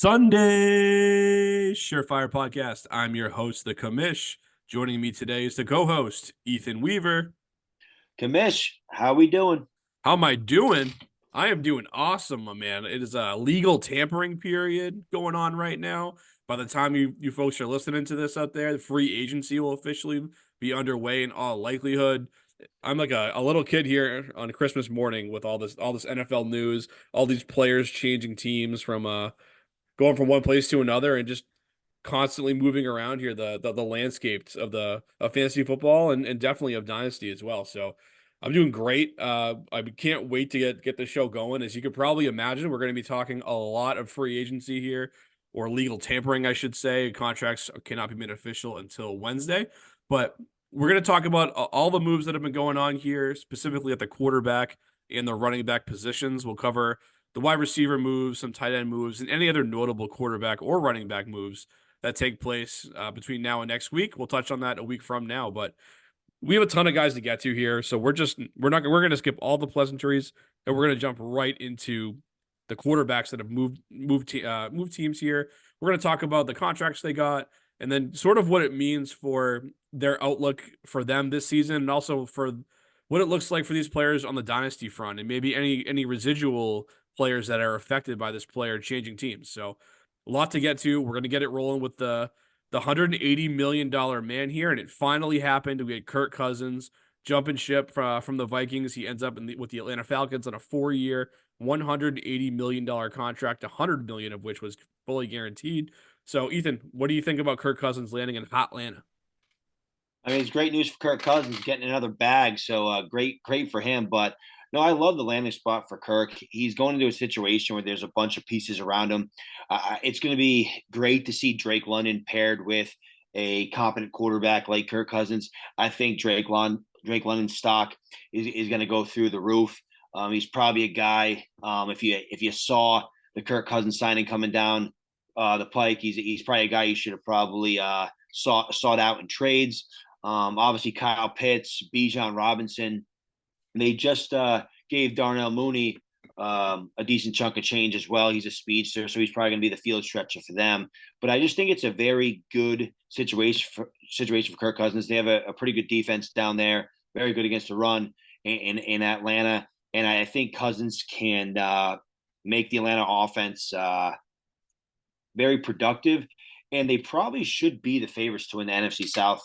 Sunday Surefire Podcast. I'm your host, the Commish. Joining me today is the co-host, Ethan Weaver. Kamish, how we doing? How am I doing? I am doing awesome, my man. It is a legal tampering period going on right now. By the time you folks are listening to this out there, the free agency will officially be underway in all likelihood. I'm like a little kid here on Christmas morning with all this NFL news, all these players changing teams from going from one place to another and just constantly moving around here the landscapes of fantasy football and definitely of Dynasty as well. So I'm doing great. I can't wait to get the show going. As you could probably imagine, we're going to be talking a lot of free agency here, or legal tampering, I should say. Contracts cannot be made official until Wednesday, but we're going to talk about all the moves that have been going on here, specifically at the quarterback and the running back positions. We'll cover the wide receiver moves, some tight end moves, and any other notable quarterback or running back moves that take place between now and next week. We'll touch on that a week from now, but we have a ton of guys to get to here, so we're going to skip all the pleasantries and we're going to jump right into the quarterbacks that have moved teams here. We're going to talk about the contracts they got and then sort of what it means for their outlook for them this season, and also for what it looks like for these players on the dynasty front, and maybe any residual players that are affected by this player changing teams. So a lot to get to. We're going to get it rolling with the $180 million man here, and it finally happened. We had Kirk Cousins jumping ship from the Vikings. He ends up with the Atlanta Falcons on a 4-year, $180 million contract, $100 million of which was fully guaranteed. So, Ethan, what do you think about Kirk Cousins landing in hot Atlanta? I mean, it's great news for Kirk Cousins getting another bag. So great for him. But no, I love the landing spot for Kirk. He's going into a situation where there's a bunch of pieces around him. It's going to be great to see Drake London paired with a competent quarterback like Kirk Cousins. I think Drake London's stock is going to go through the roof. He's probably a guy. If you saw the Kirk Cousins signing coming down the pike, he's probably a guy you should have probably sought out in trades. Obviously, Kyle Pitts, Bijan Robinson. They just gave Darnell Mooney a decent chunk of change as well. He's a speedster, so he's probably going to be the field stretcher for them. But I just think it's a very good situation for Kirk Cousins. They have a pretty good defense down there, very good against the run in Atlanta, and I think Cousins can make the Atlanta offense very productive. And they probably should be the favorites to win the NFC South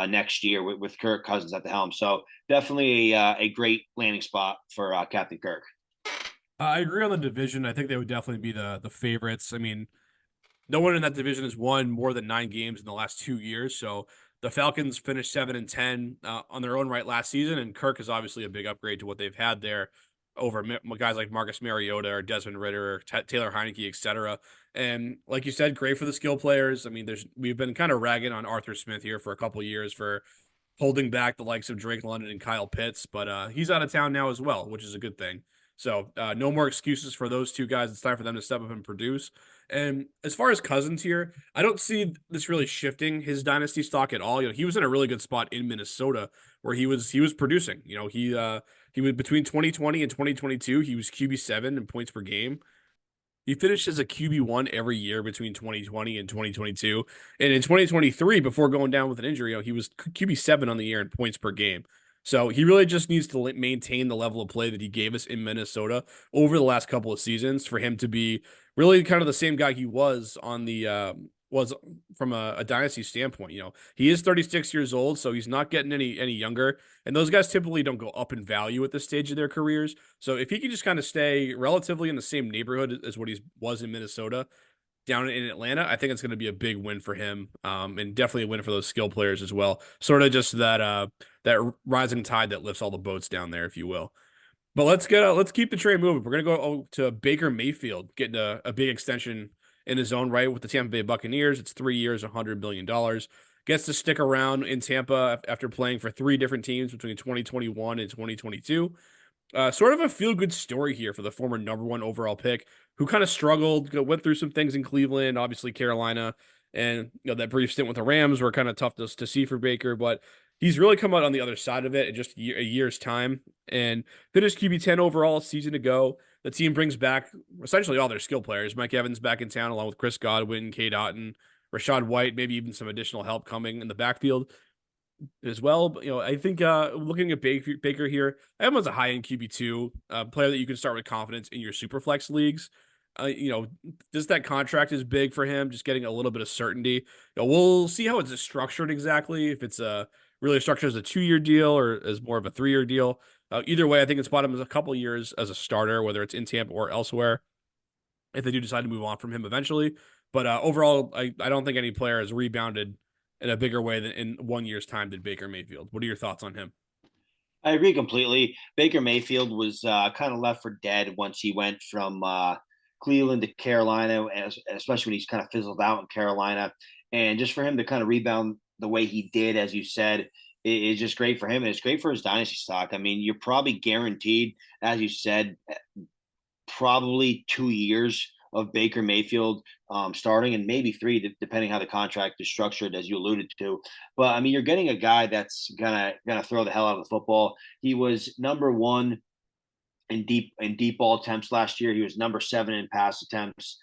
next year with Kirk Cousins at the helm. So definitely a great landing spot for Captain Kirk. I agree on the division. I think they would definitely be the favorites. I mean, no one in that division has won more than 9 games in the last 2 years. So the Falcons finished 7-10 on their own right last season, and Kirk is obviously a big upgrade to what they've had there over guys like Marcus Mariota or Desmond Ritter or Taylor Heineke, etc. And like you said, great for the skill players. I mean, we've been kind of ragging on Arthur Smith here for a couple years for holding back the likes of Drake London and Kyle Pitts, but he's out of town now as well, which is a good thing. So no more excuses for those two guys. It's time for them to step up and produce. And as far as Cousins here, I don't see this really shifting his dynasty stock at all. He was in a really good spot in Minnesota where he was producing. He was between 2020 and 2022. He was QB7 in points per game. He finished as a QB1 every year between 2020 and 2022. And in 2023, before going down with an injury, he was QB7 on the year in points per game. So he really just needs to maintain the level of play that he gave us in Minnesota over the last couple of seasons for him to be really kind of the same guy he was on the was from a dynasty standpoint. He is 36 years old, so he's not getting any younger. And those guys typically don't go up in value at this stage of their careers. So if he can just kind of stay relatively in the same neighborhood as what he was in Minnesota, down in Atlanta, I think it's going to be a big win for him, and definitely a win for those skill players as well. Sort of just that rising tide that lifts all the boats down there, if you will. But let's keep the train moving. We're gonna go to Baker Mayfield, getting a big extension in his own right with the Tampa Bay Buccaneers. It's 3 years, $100 million. Gets to stick around in Tampa after playing for 3 different teams between 2021 and 2022. Sort of a feel-good story here for the former #1 overall pick, who kind of struggled, went through some things in Cleveland, obviously Carolina, and that brief stint with the Rams were kind of tough to see for Baker, but he's really come out on the other side of it in just a year's time and finished QB10 overall a season ago. the team brings back essentially all their skill players. Mike Evans back in town along with Chris Godwin, Cade Otton, Rashad White, maybe even some additional help coming in the backfield as well. But, I think looking at Baker here, I have him as a high end QB2 player that you can start with confidence in your super flex leagues. Just that contract is big for him, just getting a little bit of certainty. We'll see how it's structured exactly. If it's really structured as a 2-year deal or as more of a 3-year deal. Either way, I think it's spot him as a couple years as a starter, whether it's in Tampa or elsewhere, if they do decide to move on from him eventually. But overall, I don't think any player has rebounded in a bigger way than in 1 year's time did Baker Mayfield. What are your thoughts on him? I agree completely. Baker Mayfield was kind of left for dead once he went from Cleveland to Carolina, especially when he's kind of fizzled out in Carolina. And just for him to kind of rebound the way he did, as you said, is just great for him. And it's great for his dynasty stock. I mean, you're probably guaranteed, as you said, probably 2 years of Baker Mayfield starting, and maybe 3, depending how the contract is structured, as you alluded to. But I mean, you're getting a guy that's gonna throw the hell out of the football. He was number 1 in deep ball attempts last year. He was number 7 in pass attempts.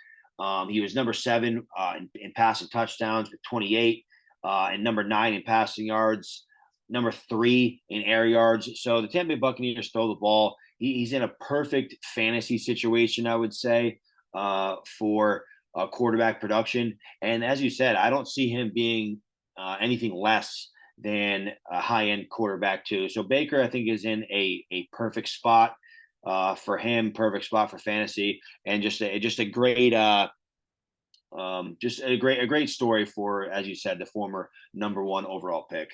He was number 7 in passing touchdowns with 28, and number 9 in passing yards, number 3 in air yards. So the Tampa Bay Buccaneers throw the ball. He's in a perfect fantasy situation, I would say, for quarterback production. And as you said, I don't see him being anything less than a high end quarterback too. So Baker, I think, is in a perfect spot for him, perfect spot for fantasy, and just a great a great story for, as you said, the former number 1 overall pick.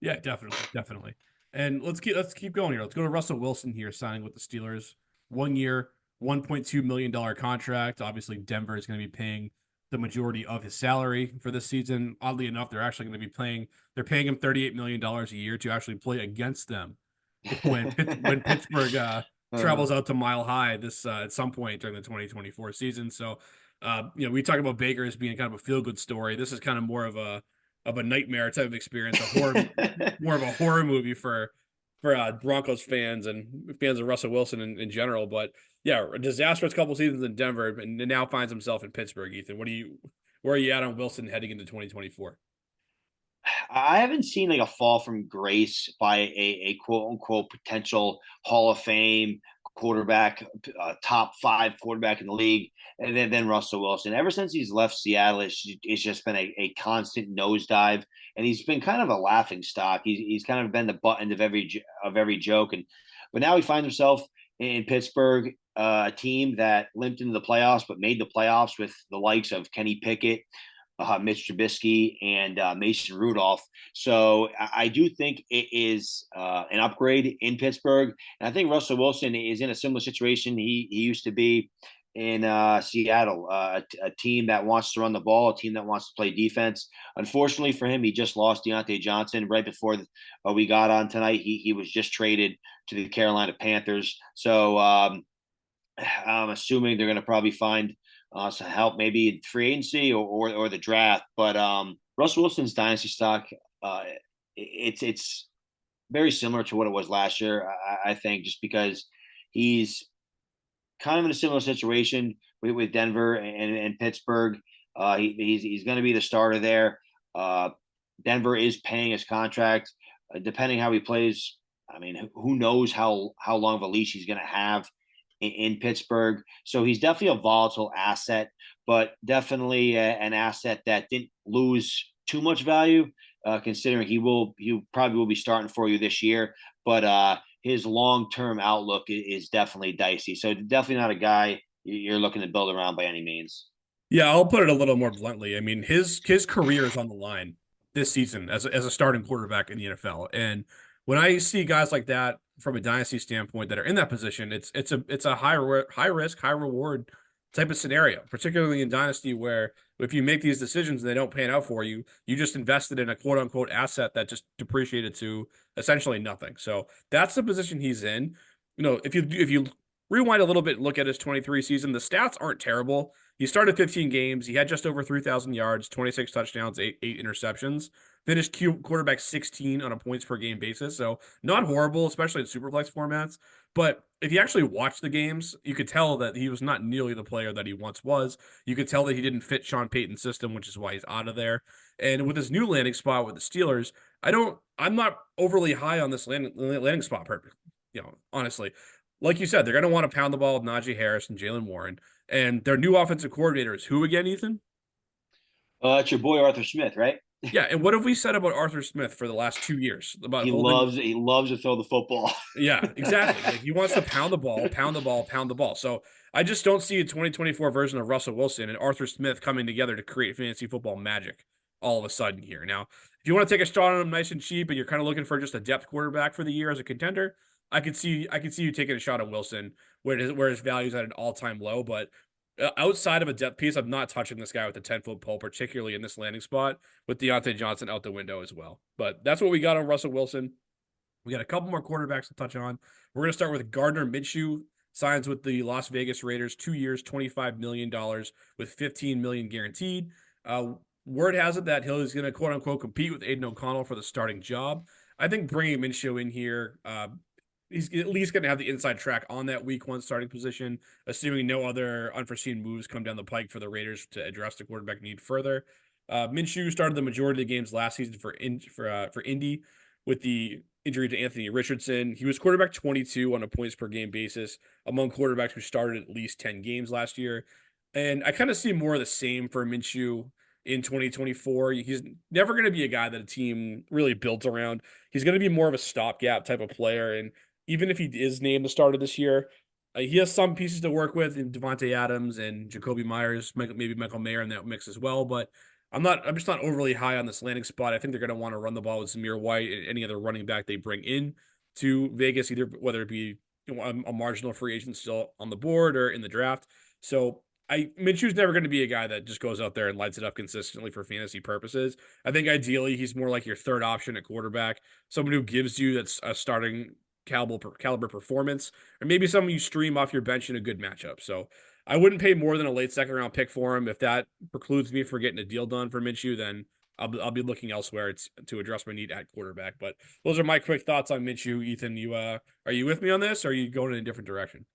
Yeah, definitely, definitely. And let's keep going here. Let's go to Russell Wilson here, signing with the Steelers. 1 year, $1.2 million contract. Obviously, Denver is going to be paying the majority of his salary for this season. Oddly enough, they're paying him $38 million a year to actually play against them when Pittsburgh travels out to Mile High this at some point during the 2024 season. So, we talk about Baker as being kind of a feel good story. This is kind of more of a nightmare type of experience, more of a horror movie for Broncos fans and fans of Russell Wilson in general. But yeah, a disastrous couple seasons in Denver, and now finds himself in Pittsburgh. Ethan, where are you at on Wilson heading into 2024? I haven't seen like a fall from grace by a quote unquote potential Hall of Fame quarterback, top 5 quarterback in the league, and then Russell Wilson. Ever since he's left Seattle, it's just been a constant nosedive, and he's been kind of a laughing stock. He's kind of been the butt end of every joke, but now he finds himself in Pittsburgh, a team that limped into the playoffs but made the playoffs with the likes of Kenny Pickett, Mitch Trubisky, and Mason Rudolph. So I do think it is an upgrade in Pittsburgh, and I think Russell Wilson is in a similar situation he used to be in Seattle, a team that wants to run the ball, a team that wants to play defense. Unfortunately for him, he just lost Deontay Johnson right before we got on tonight. He was just traded to the Carolina Panthers. So I'm assuming they're going to probably find some help maybe in free agency or the draft. But Russell Wilson's dynasty stock, it's very similar to what it was last year, I think, just because he's kind of in a similar situation with Denver and Pittsburgh. He's going to be the starter there. Denver is paying his contract. Depending how he plays, I mean, who knows how long of a leash he's going to have in Pittsburgh. So he's definitely a volatile asset, but definitely an asset that didn't lose too much value, considering he probably will be starting for you this year. But his long-term outlook is definitely dicey. So definitely not a guy you're looking to build around by any means. Yeah, I'll put it a little more bluntly. I mean, his career is on the line this season as a starting quarterback in the NFL. And when I see guys like that from a dynasty standpoint that are in that position, it's a high risk, high reward type of scenario, particularly in dynasty where if you make these decisions and they don't pan out for you, you just invested in a quote unquote asset that just depreciated to essentially nothing. So that's the position he's in. If you rewind a little bit and look at his 23 season, the stats aren't terrible. He started 15 games. He had just over 3,000 yards, 26 touchdowns, eight interceptions. finished quarterback 16 on a points per game basis. So not horrible, especially in superflex formats. But if you actually watch the games, you could tell that he was not nearly the player that he once was. You could tell that he didn't fit Sean Payton's system, which is why he's out of there. And with his new landing spot with the Steelers, I'm not overly high on this landing spot. Perfect. Honestly, like you said, they're going to want to pound the ball with Najee Harris and Jalen Warren. And their new offensive coordinator is who again, Ethan? It's your boy Arthur Smith, right? Yeah, and what have we said about Arthur Smith for the last 2 years? About He holding. loves he loves to throw the football. Yeah, exactly. Like he wants to pound the ball, pound the ball, pound the ball. So I just don't see a 2024 version of Russell Wilson and Arthur Smith coming together to create fantasy football magic all of a sudden here. Now, if you want to take a shot on him nice and cheap and you're kind of looking for just a depth quarterback for the year as a contender, I could see you taking a shot on Wilson where his value is at an all-time low, but outside of a depth piece, I'm not touching this guy with a 10-foot pole, particularly in this landing spot with Deontay Johnson out the window as well. But that's what we got on Russell Wilson. We got a couple more quarterbacks to touch on. We're going to start with Gardner Minshew, signs with the Las Vegas Raiders, 2 years, $25 million with 15 million guaranteed. Word has it that he's going to quote unquote compete with Aiden O'Connell for the starting job. I think bringing Minshew in here, he's at least going to have the inside track on that week one starting position, assuming no other unforeseen moves come down the pike for the Raiders to address the quarterback need further. Minshew started the majority of the games last season for Indy with the injury to Anthony Richardson. He was quarterback 22 on a points per game basis among quarterbacks who started at least 10 games last year. And I kind of see more of the same for Minshew in 2024. He's never going to be a guy that a team really builds around. He's going to be more of a stopgap type of player. And even if he is named the starter this year, he has some pieces to work with in Devontae Adams and Jacoby Myers, maybe Michael Mayer in that mix as well. But I'm just not overly high on this landing spot. I think they're going to want to run the ball with Zamir White and any other running back they bring in to Vegas, either whether it be a marginal free agent still on the board or in the draft. So Minshew's never going to be a guy that just goes out there and lights it up consistently for fantasy purposes. I think ideally he's more like your third option at quarterback, someone who gives you that's a starting caliber performance, or maybe someone you stream off your bench in a good matchup. So I wouldn't pay more than a late second round pick for him. If that precludes me from getting a deal done for Minshew, then I'll be looking elsewhere to address my need at quarterback. But those are my quick thoughts on Minshew. Ethan, are you with me on this, or are you going in a different direction?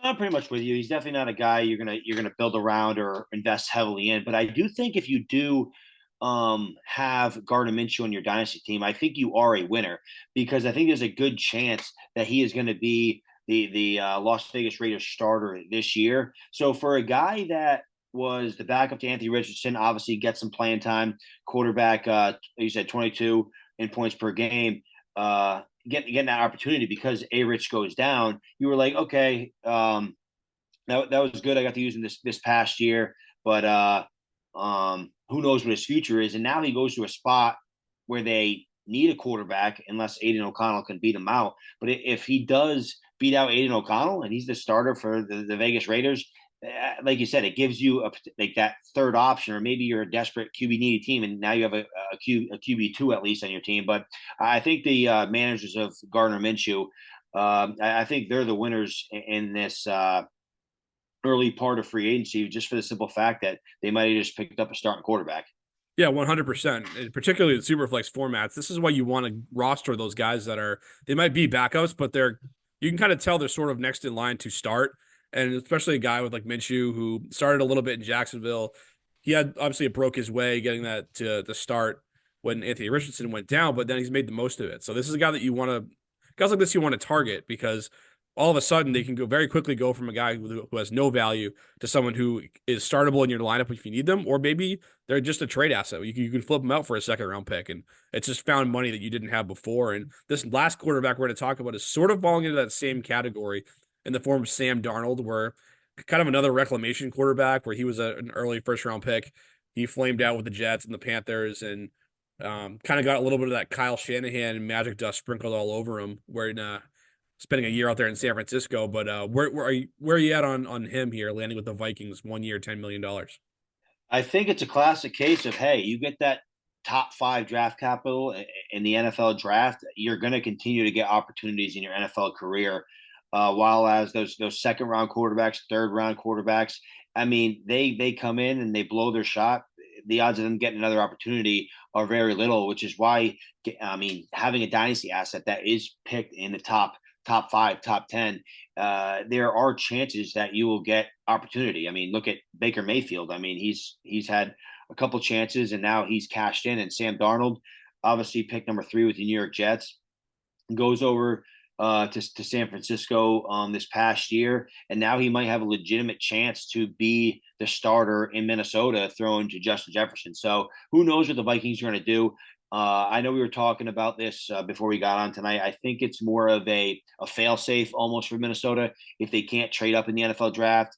I'm pretty much with you. He's definitely not a guy you're gonna build around or invest heavily in. But I do think if you do have Gardner Minshew on your dynasty team, I think you are a winner because I think there's a good chance that he is going to be the Las Vegas Raiders starter this year. So for a guy that was the backup to Anthony Richardson, obviously get some playing time. Quarterback, you said 22 in points per game. Getting that opportunity because A Rich goes down, you were like, okay, that was good. I got to use him this past year, but who knows what his future is? And now he goes to a spot where they need a quarterback unless Aiden O'Connell can beat him out. But if he does beat out Aiden O'Connell and he's the starter for the Vegas Raiders, like you said, it gives you like that third option, or maybe you're a desperate QB needy team and now you have a QB2 at least on your team. But I think the managers of Gardner Minshew, I think they're the winners in this early part of free agency, just for the simple fact that they might have just picked up a starting quarterback. Yeah, 100%. Particularly in superflex formats. This is why you want to roster those guys they might be backups, but you can kind of tell they're sort of next in line to start. And especially a guy with like Minshew who started a little bit in Jacksonville. He had obviously it broke his way getting that to the start when Anthony Richardson went down, but then he's made the most of it. So this is a guy that guys like this you want to target because all of a sudden they can very quickly go from a guy who has no value to someone who is startable in your lineup if you need them, or maybe they're just a trade asset. You can flip them out for a second round pick, and it's just found money that you didn't have before. And this last quarterback we're going to talk about is sort of falling into that same category in the form of Sam Darnold, where kind of another reclamation quarterback where he was an early first round pick. He flamed out with the Jets and the Panthers and kind of got a little bit of that Kyle Shanahan magic dust sprinkled all over him, where spending a year out there in San Francisco. But where are you at on him here, landing with the Vikings 1 year, $10 million? I think it's a classic case of, hey, you get that top 5 draft capital in the NFL draft, you're going to continue to get opportunities in your NFL career. While as those second round quarterbacks, third round quarterbacks, I mean, they come in and they blow their shot. the odds of them getting another opportunity are very little, which is why, I mean, having a dynasty asset that is picked in the top 5, top 10, there are chances that you will get opportunity. I mean, look at Baker Mayfield. I mean, he's had a couple chances and now he's cashed in. And Sam Darnold, obviously pick number 3 with the New York Jets, goes over to San Francisco this past year, and now he might have a legitimate chance to be the starter in Minnesota, throwing to Justin Jefferson. So who knows what the Vikings are going to do? I know we were talking about this before we got on tonight. I think it's more of a fail safe almost for Minnesota if they can't trade up in the NFL draft.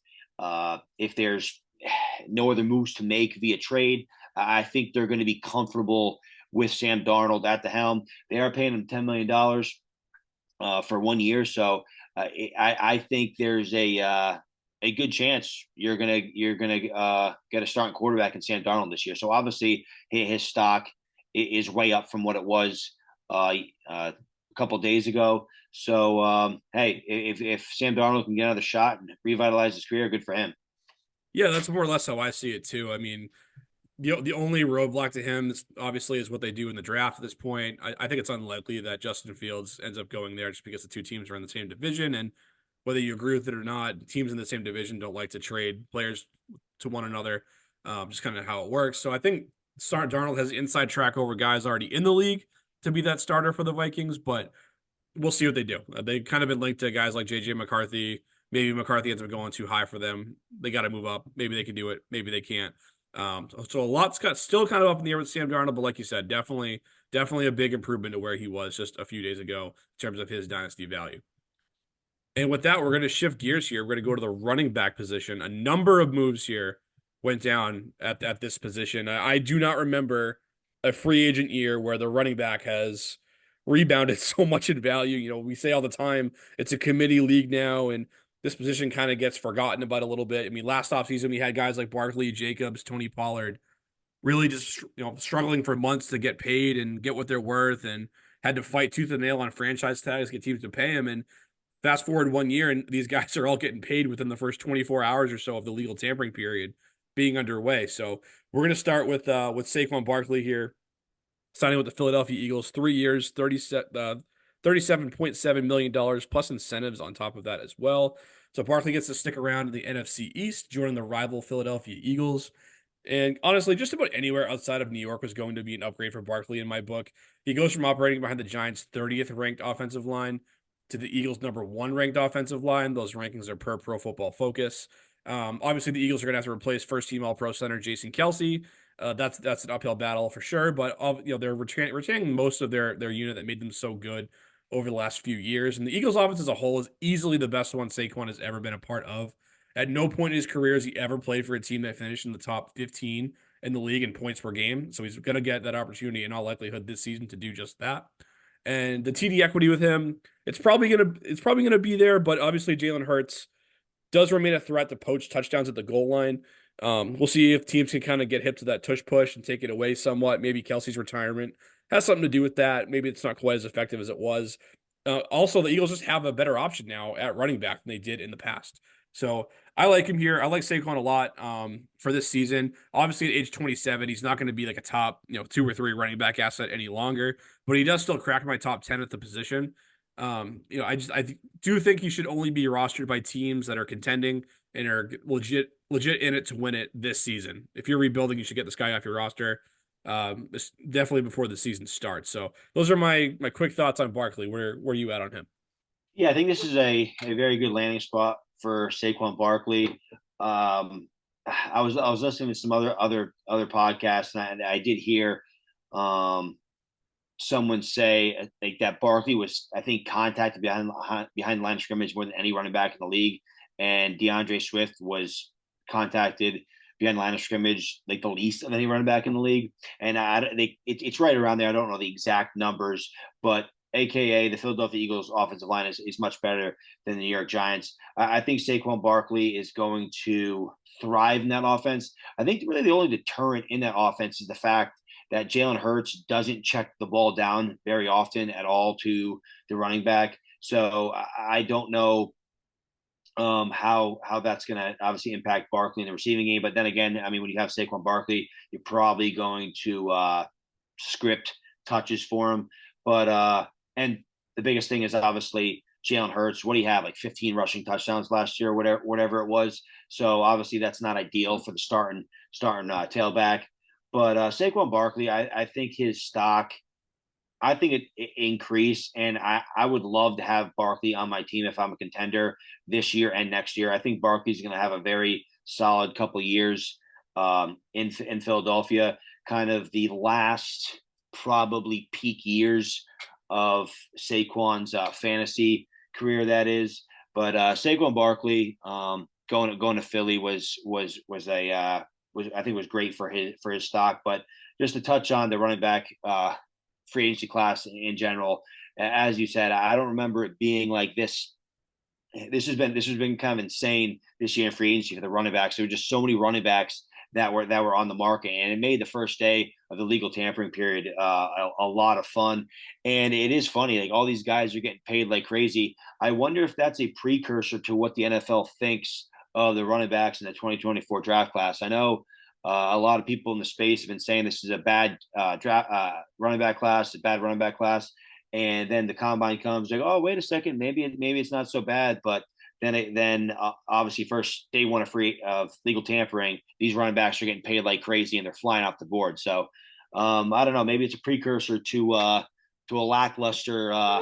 If there's no other moves to make via trade, I think they're going to be comfortable with Sam Darnold at the helm. They are paying him $10 million for 1 year, so I think there's a good chance you're gonna get a starting quarterback in Sam Darnold this year. So obviously his stock is way up from what it was a couple of days ago. So hey, if Sam Darnold can get another shot and revitalize his career, good for him. Yeah, that's more or less how I see it too. I mean, the only roadblock to him is obviously is what they do in the draft at this point. I think it's unlikely that Justin Fields ends up going there just because the two teams are in the same division. And whether you agree with it or not, teams in the same division don't like to trade players to one another, just kind of how it works. So I think Darnold has inside track over guys already in the league to be that starter for the Vikings, but we'll see what they do. They've kind of been linked to guys like JJ McCarthy. Maybe McCarthy ends up going too high for them. They got to move up. Maybe they can do it. Maybe they can't. So a lot's still kind of up in the air with Sam Darnold, but like you said, definitely a big improvement to where he was just a few days ago in terms of his dynasty value. And with that, we're going to shift gears here. We're going to go to the running back position. A number of moves here went down at this position. I do not remember a free agent year where the running back has rebounded so much in value. You know, we say all the time it's a committee league now, and this position kind of gets forgotten about a little bit. I mean, last offseason we had guys like Barkley, Jacobs, Tony Pollard really just struggling for months to get paid and get what they're worth, and had to fight tooth and nail on franchise tags, get teams to pay them. And fast forward 1 year, and these guys are all getting paid within the first 24 hours or so of the legal tampering period being underway. So we're going to start with Saquon Barkley here, signing with the Philadelphia Eagles, 3 years, $37.7 million plus incentives on top of that as well. So Barkley gets to stick around in the NFC East, joining the rival Philadelphia Eagles. And honestly, just about anywhere outside of New York was going to be an upgrade for Barkley in my book. He goes from operating behind the Giants' 30th ranked offensive line to the Eagles' number 1 ranked offensive line. Those rankings are per Pro Football Focus. Obviously, the Eagles are going to have to replace first-team All-Pro center Jason Kelce. That's an uphill battle for sure, but they're retaining most of their unit that made them so good over the last few years. And the Eagles' offense as a whole is easily the best one Saquon has ever been a part of. At no point in his career has he ever played for a team that finished in the top 15 in the league in points per game. So he's going to get that opportunity in all likelihood this season to do just that. And the TD equity with him, it's probably gonna be there, but obviously Jalen Hurts does remain a threat to poach touchdowns at the goal line. We'll see if teams can kind of get hip to that tush push and take it away somewhat. Maybe Kelsey's retirement has something to do with that. Maybe it's not quite as effective as it was. Also, the Eagles just have a better option now at running back than they did in the past. So I like him here. I like Saquon a lot for this season. Obviously, at age 27, he's not going to be like a top 2 or 3 running back asset any longer, but he does still crack my top 10 at the position. I do think he should only be rostered by teams that are contending and are legit in it to win it this season. If you're rebuilding, you should get this guy off your roster. Definitely before the season starts. So those are my quick thoughts on Barkley. Where you at on him? Yeah, I think this is a very good landing spot for Saquon Barkley. I was listening to some other podcasts, and I did hear someone say like that Barkley was, I think, contacted behind the line of scrimmage more than any running back in the league, and DeAndre Swift was contacted behind the line of scrimmage like the least of any running back in the league. And it's right around there. I don't know the exact numbers, but AKA the Philadelphia Eagles offensive line is much better than the New York Giants. I think Saquon Barkley is going to thrive in that offense. I think really the only deterrent in that offense is the fact that Jalen Hurts doesn't check the ball down very often at all to the running back. So I don't know how that's going to obviously impact Barkley in the receiving game. But then again, I mean, when you have Saquon Barkley, you're probably going to script touches for him. But and the biggest thing is obviously Jalen Hurts. What do you have, like 15 rushing touchdowns last year, whatever it was. So obviously that's not ideal for the starting tailback. But Saquon Barkley, I think his stock, I think it increased, and I would love to have Barkley on my team if I'm a contender this year and next year. I think Barkley's going to have a very solid couple years in Philadelphia. Kind of the last probably peak years of Saquon's fantasy career, that is. But Saquon Barkley going to Philly was a I think was great for his stock. But just to touch on the running back free agency class in general. As you said, I don't remember it being like this. This has been kind of insane this year in free agency for the running backs. There were just so many running backs that were on the market, and it made the first day of the legal tampering period a lot of fun. And it is funny, like all these guys are getting paid like crazy. I wonder if that's a precursor to what the NFL thinks of the running backs in the 2024 draft class. I know a lot of people in the space have been saying this is a bad draft running back class, a bad running back class, and then the combine comes, like, oh, wait a second, maybe it's not so bad. But then obviously first day one of legal tampering, these running backs are getting paid like crazy and they're flying off the board. So I don't know, maybe it's a precursor to a lackluster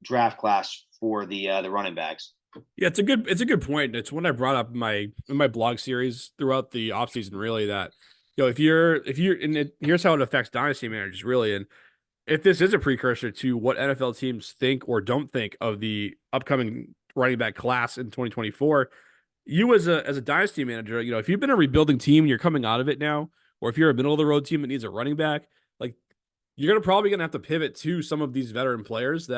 draft class for the running backs. Yeah, it's a good point. It's one I brought up in my blog series throughout the offseason, really, that if you're and here's how it affects dynasty managers, really. And if this is a precursor to what NFL teams think or don't think of the upcoming running back class in 2024, you as a dynasty manager, if you've been a rebuilding team and you're coming out of it now, or if you're a middle of the road team that needs a running back, like you're probably gonna have to pivot to some of these veteran players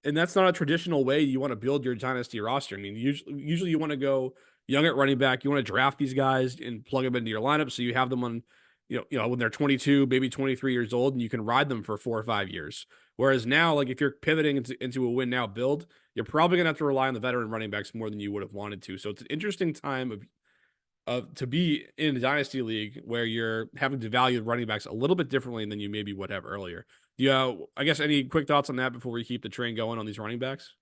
and that's not a traditional way you want to build your dynasty roster. I mean, usually you want to go young at running back. You want to draft these guys and plug them into your lineup so you have them on, when they're 22, maybe 23 years old, and you can ride them for 4 or 5 years. Whereas now, like if you're pivoting into a win now build, you're probably gonna have to rely on the veteran running backs more than you would have wanted to. So it's an interesting time of to be in a dynasty league where you're having to value running backs a little bit differently than you maybe would have earlier. Yeah, I guess any quick thoughts on that before we keep the train going on these running backs?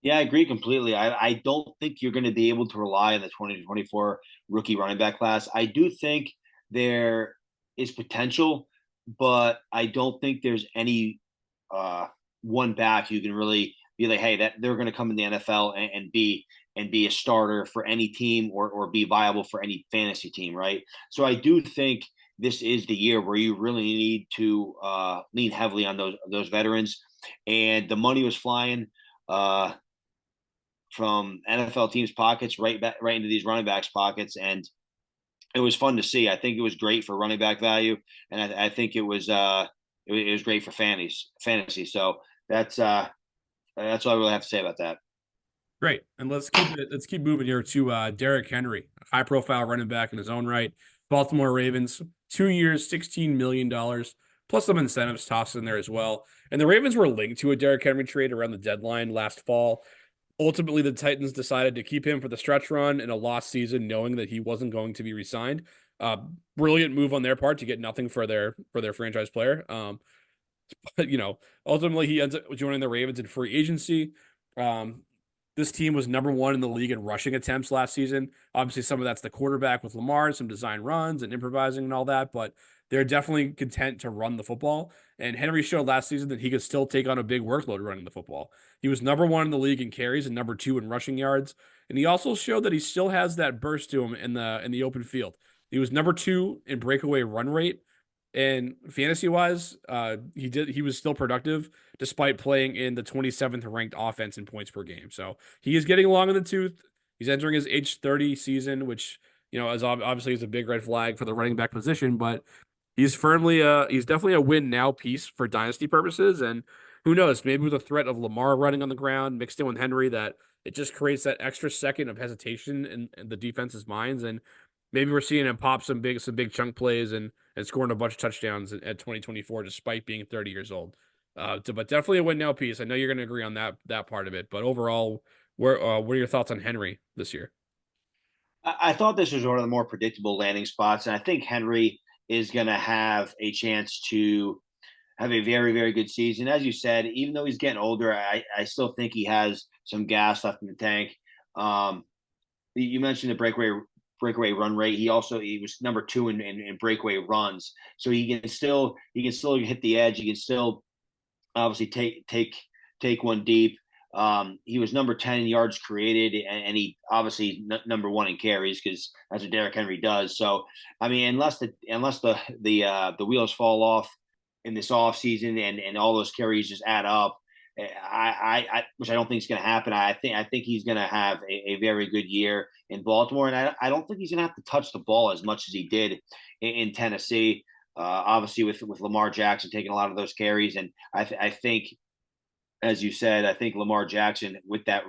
Yeah, I agree completely. I don't think you're going to be able to rely on the 2024 rookie running back class. I do think there is potential, but I don't think there's any one back you can really be like, hey, that they're going to come in the NFL and be a starter for any team or be viable for any fantasy team, right? So I do think this is the year where you really need to lean heavily on those veterans, and the money was flying. Uh, from NFL teams' pockets right into these running backs' pockets, and it was fun to see. I think it was great for running back value, and I think it was great for fantasy. So that's all I really have to say about that. Great. And let's keep moving here to Derrick Henry, high profile running back in his own right. Baltimore Ravens, 2 years, $16 million, plus some incentives tossed in there as well. And the Ravens were linked to a Derrick Henry trade around the deadline last fall. Ultimately, the Titans decided to keep him for the stretch run in a lost season, knowing that he wasn't going to be re-signed. Brilliant move on their part to get nothing for their franchise player. But ultimately he ends up joining the Ravens in free agency. Um, this team was number one in the league in rushing attempts last season. Obviously, some of that's the quarterback with Lamar, some design runs and improvising and all that, but they're definitely content to run the football. And Henry showed last season that he could still take on a big workload running the football. He was number one in the league in carries and number two in rushing yards. And he also showed that he still has that burst to him in the open field. He was number two in breakaway run rate. And fantasy wise, he was still productive despite playing in the 27th ranked offense in points per game. So he is getting along in the tooth. He's entering his age 30 season, which is obviously is a big red flag for the running back position. But he's definitely a win now piece for dynasty purposes. And who knows, maybe with the threat of Lamar running on the ground mixed in with Henry, that it just creates that extra second of hesitation in the defense's minds. And maybe we're seeing him pop some big chunk plays and scoring a bunch of touchdowns at 2024 despite being 30 years old. But definitely a win now piece. I know you're going to agree on that part of it. But overall, What are your thoughts on Henry this year? I thought this was one of the more predictable landing spots, and I think Henry is going to have a chance to have a very, very good season. As you said, even though he's getting older, I still think he has some gas left in the tank. Um, you mentioned the breakaway run rate. He was number two in breakaway runs, so he can still hit the edge. He can still obviously take one deep. He was number 10 in yards created, and he obviously number one in carries because that's what Derrick Henry does. So, I mean, unless the wheels fall off in this offseason and all those carries just add up, which I don't think is going to happen. I think he's going to have a very good year in Baltimore, and I don't think he's going to have to touch the ball as much as he did in Tennessee. Obviously, with Lamar Jackson taking a lot of those carries, and I think, as you said, I think Lamar Jackson with that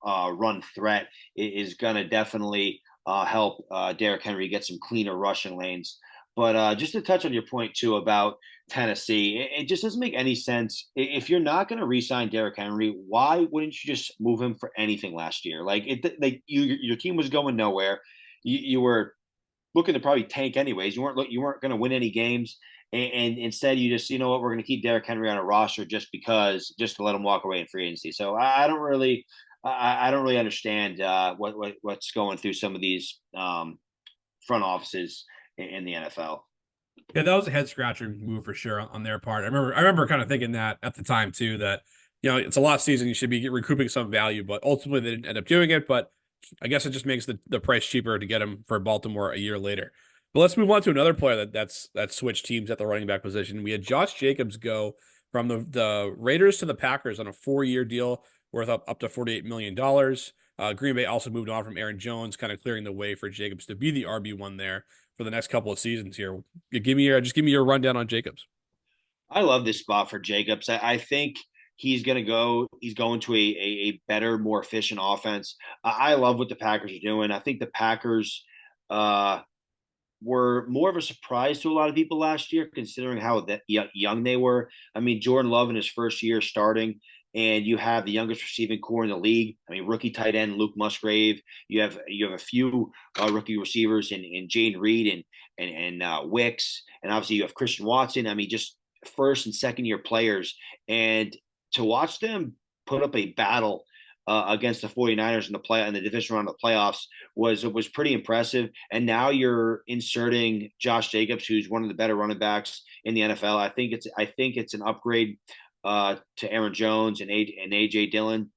run threat is going to definitely help Derrick Henry get some cleaner rushing lanes. But just to touch on your point too about Tennessee, it just doesn't make any sense. If you're not going to re-sign Derrick Henry, why wouldn't you just move him for anything last year? Your team was going nowhere. You were looking to probably tank anyways. You weren't going to win any games, and instead you just, you know what, we're going to keep Derrick Henry on a roster just to let him walk away in free agency. So I don't really understand what's going through some of these front offices in the NFL. Yeah, that was a head scratcher move for sure on their part. I remember kind of thinking that at the time too, that it's a lost season, you should be recouping some value, but ultimately they didn't end up doing it. But I guess it just makes the price cheaper to get him for Baltimore a year later. But let's move on to another player that switched teams at the running back position. We had Josh Jacobs go from the Raiders to the Packers on a 4-year deal worth up to $48 million. Green Bay also moved on from Aaron Jones, kind of clearing the way for Jacobs to be the RB1 there for the next couple of seasons here. Give me your rundown on Jacobs. I love this spot for Jacobs. I think he's going to go. He's going to a better, more efficient offense. I love what the Packers are doing. I think the Packers uh, were more of a surprise to a lot of people last year, considering how young they were. I mean, Jordan Love in his first year starting, and you have the youngest receiving core in the league. I mean, rookie tight end Luke Musgrave. You have a few rookie receivers in Jane Reed and Wicks, and obviously you have Christian Watson. I mean, just first and second year players, and to watch them put up a battle against the 49ers in the division round of the playoffs was pretty impressive. And now you're inserting Josh Jacobs, who's one of the better running backs in the NFL. I think it's an upgrade to Aaron Jones and AJ Dillon.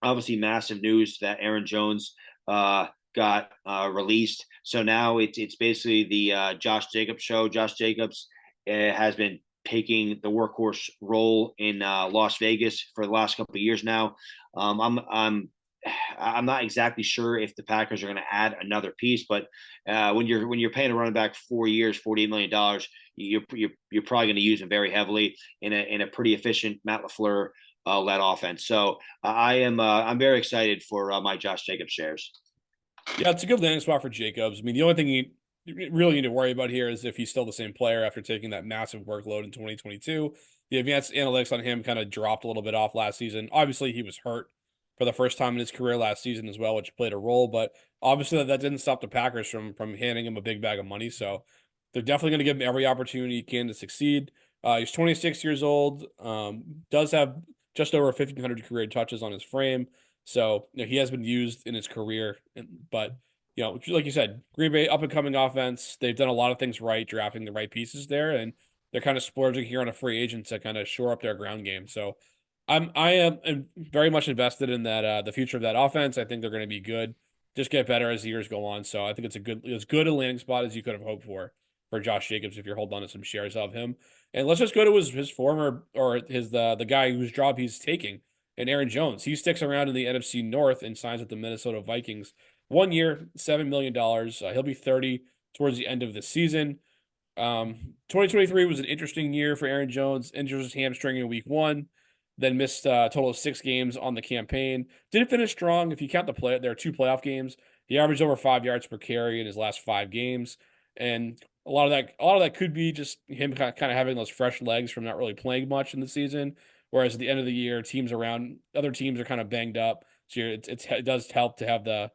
Obviously, massive news that Aaron Jones got released. So now it's basically the Josh Jacobs show. Josh Jacobs has been taking the workhorse role in Las Vegas for the last couple of years now. I'm not exactly sure if the Packers are going to add another piece, but when you're paying a running back 4 years, $48 million, you're probably going to use him very heavily in a pretty efficient Matt LaFleur led offense. So I'm very excited for my Josh Jacobs shares. Yeah, it's a good landing spot for Jacobs. I mean, the only thing you really need to worry about here is if he's still the same player after taking that massive workload in 2022. The advanced analytics on him kind of dropped a little bit off last season. Obviously, he was hurt for the first time in his career last season as well, which played a role. But obviously, that didn't stop the Packers from handing him a big bag of money. So they're definitely going to give him every opportunity he can to succeed. He's 26 years old. Does have just over 1,500 career touches on his frame. So he has been used in his career, but like you said, Green Bay up and coming offense. They've done a lot of things right, drafting the right pieces there, and they're kind of splurging here on a free agent to kind of shore up their ground game. So I am very much invested in that the future of that offense. I think they're going to be good, just get better as the years go on. So I think it's as good a landing spot as you could have hoped for Josh Jacobs if you're holding on to some shares of him. And let's just go to his former or his the guy whose job he's taking, and Aaron Jones. He sticks around in the NFC North and signs with the Minnesota Vikings. 1 year, $7 million. He'll be 30 towards the end of the season. 2023 was an interesting year for Aaron Jones. Injured his hamstring in week 1, then missed a total of 6 games on the campaign. Didn't finish strong. If you count there are 2 playoff games. He averaged over 5 yards per carry in his last 5 games, and a lot of that could be just him kind of having those fresh legs from not really playing much in the season. Whereas at the end of the year, other teams are kind of banged up. So it does help to have the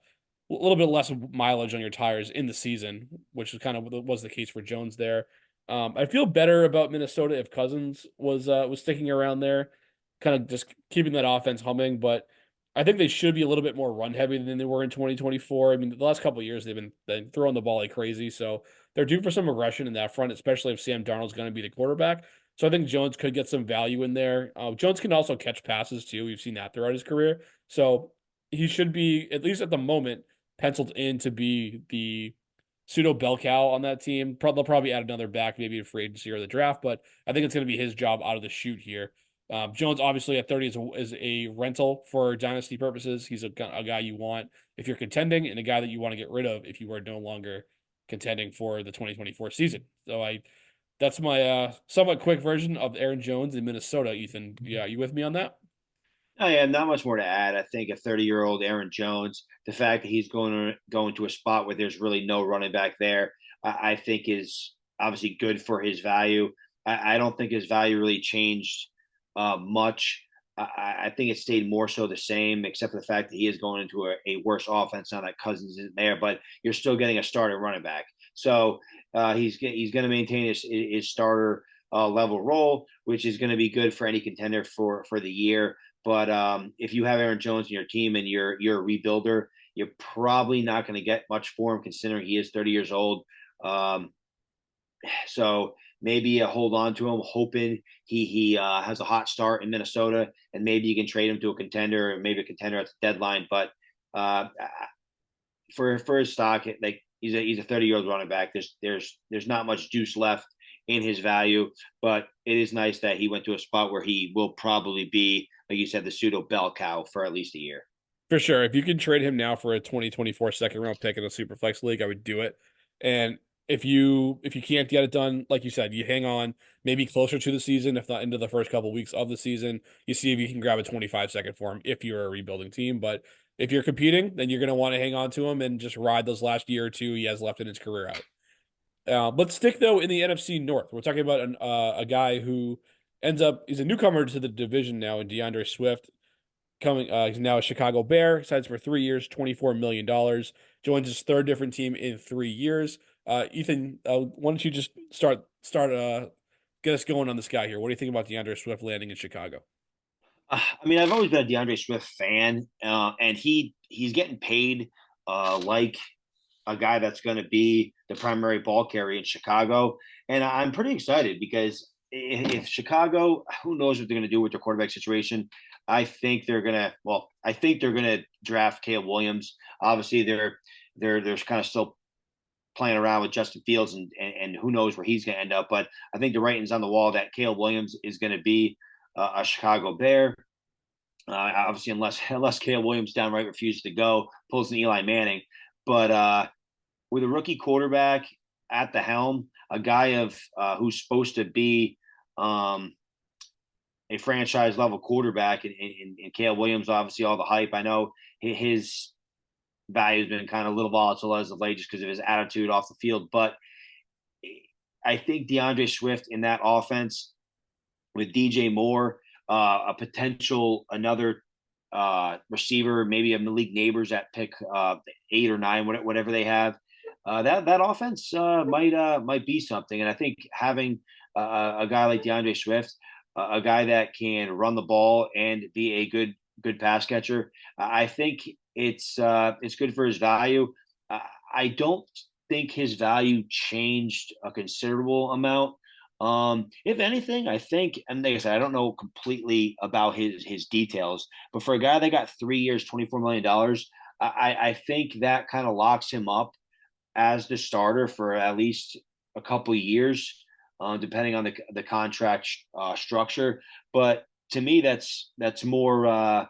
a little bit less mileage on your tires in the season, which is kind of was the case for Jones there. I feel better about Minnesota if Cousins was sticking around there, kind of just keeping that offense humming. But I think they should be a little bit more run heavy than they were in 2024. I mean, the last couple of years they've been throwing the ball like crazy, so they're due for some aggression in that front, especially if Sam Darnold's going to be the quarterback. So I think Jones could get some value in there. Jones can also catch passes too. We've seen that throughout his career, so he should be, at least at the moment, penciled in to be the pseudo bell cow on that team. They'll probably add another back, maybe in free agency or the draft, but I think it's going to be his job out of the chute here. Jones, obviously, at 30 is a rental for dynasty purposes. He's a guy you want if you're contending, and a guy that you want to get rid of if you are no longer contending for the 2024 season. So that's my somewhat quick version of Aaron Jones in Minnesota. Ethan, yeah, you with me on that? Oh yeah, not much more to add. I think a 30-year-old Aaron Jones, the fact that he's going to a spot where there's really no running back there, I think is obviously good for his value. I don't think his value really changed much. I think it stayed more so the same, except for the fact that he is going into a worse offense now that Cousins isn't there. But you're still getting a starter running back, so he's going to maintain his starter level role, which is going to be good for any contender for the year. But if you have Aaron Jones in your team and you're a rebuilder, you're probably not going to get much for him, considering he is 30 years old. Um, so maybe hold on to him, hoping he has a hot start in Minnesota, and maybe you can trade him to a contender, or maybe a contender at the deadline. But uh, for his stock, like he's a 30-year-old running back. There's not much juice left in his value, but it is nice that he went to a spot where he will probably be, like you said, the pseudo bell cow for at least a year. For sure. If you can trade him now for a 2024 second round pick in a super flex league, I would do it. And if you can't get it done, like you said, you hang on maybe closer to the season, if not into the first couple of weeks of the season. You see if you can grab a 25 second for him if you're a rebuilding team. But if you're competing, then you're going to want to hang on to him and just ride those last year or two he has left in his career out. Let's stick though in the NFC North. We're talking about a guy who he's a newcomer to the division now in DeAndre Swift coming he's now a Chicago Bear, signs for 3 years, $24 million, joins his third different team in 3 years. Ethan, why don't you just start get us going on this guy here? What do you think about DeAndre Swift landing in Chicago? I mean, I've always been a DeAndre Swift fan, and he's getting paid like a guy that's going to be the primary ball carrier in Chicago, and I'm pretty excited because if Chicago, who knows what they're going to do with their quarterback situation. I think they're gonna draft Caleb Williams. Obviously, they're kind of still playing around with Justin Fields, and who knows where he's going to end up. But I think the writing's on the wall that Caleb Williams is going to be a Chicago Bear. Obviously, unless Caleb Williams downright refuses to go, pulls an Eli Manning. But with a rookie quarterback at the helm, a guy of who's supposed to be a franchise level quarterback, and Caleb Williams, obviously all the hype. I know his value has been kind of a little volatile as of late just because of his attitude off the field, but I think DeAndre Swift in that offense with DJ Moore, a potential another receiver, maybe a Malik Neighbors at pick 8 or 9, whatever they have. That offense might be something, and I think having a guy like DeAndre Swift, a guy that can run the ball and be a good pass catcher, I think it's good for his value. I don't think his value changed a considerable amount. If anything, I think, and like I said, I don't know completely about his details, but for a guy that got 3 years, $24 million, I think that kind of locks him up as the starter for at least a couple of years, depending on the contract structure. But to me, that's more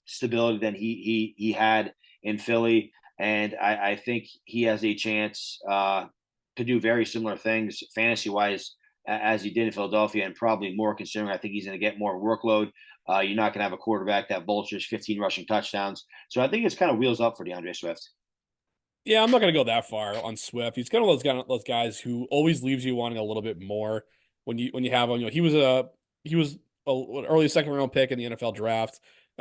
stability than he had in Philly, and I think he has a chance to do very similar things fantasy wise as he did in Philadelphia, and probably more considering I think he's going to get more workload. You're not going to have a quarterback that vultures 15 rushing touchdowns, so I think it's kind of wheels up for DeAndre Swift. Yeah, I'm not gonna go that far on Swift. He's kind of those guys who always leaves you wanting a little bit more when you have him. He was an early second round pick in the NFL draft.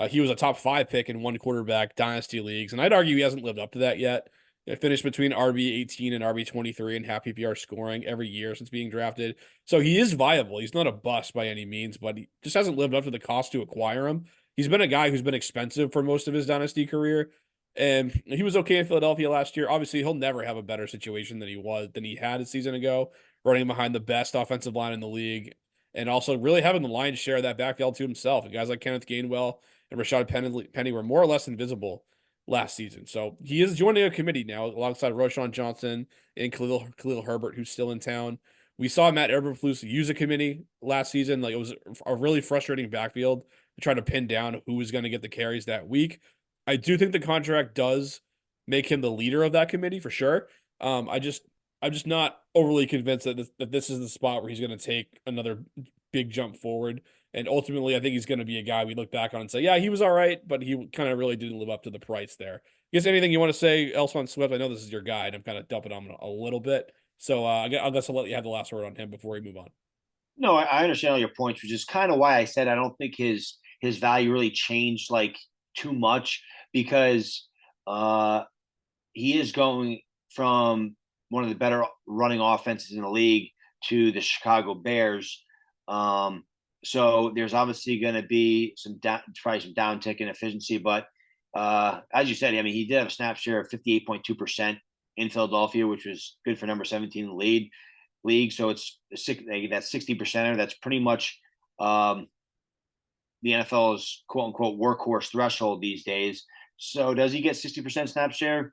He was a top 5 pick in one quarterback dynasty leagues, and I'd argue he hasn't lived up to that yet. He finished between RB 18 and RB 23 in half PPR scoring every year since being drafted. So he is viable. He's not a bust by any means, but he just hasn't lived up to the cost to acquire him. He's been a guy who's been expensive for most of his dynasty career, and he was okay in Philadelphia last year. Obviously, he'll never have a better situation than he had a season ago, running behind the best offensive line in the league, and also really having the lion's share of that backfield to himself. And guys like Kenneth Gainwell and Penny were more or less invisible last season. So he is joining a committee now alongside Roshan Johnson and Khalil Herbert, who's still in town. We saw Matt Eberflus use a committee last season. Like, it was a really frustrating backfield to try to pin down who was going to get the carries that week. I do think the contract does make him the leader of that committee for sure. I'm just not overly convinced that this is the spot where he's going to take another big jump forward. And ultimately, I think he's going to be a guy we look back on and say, yeah, he was all right, but he kind of really didn't live up to the price there. Guess anything you want to say else on Swift? I know this is your guy, and I'm kind of dumping on him a little bit. So I guess I'll let you have the last word on him before we move on. No, I understand all your points, which is kind of why I said I don't think his value really changed like too much because he is going from one of the better running offenses in the league to the Chicago Bears. So there's obviously going to be probably some downtick in efficiency, but as you said, I mean, he did have a snap share of 58.2% in Philadelphia, which was good for number 17 in the league. So it's that's 60%. That's pretty much the NFL's quote unquote workhorse threshold these days. So does he get 60% snap share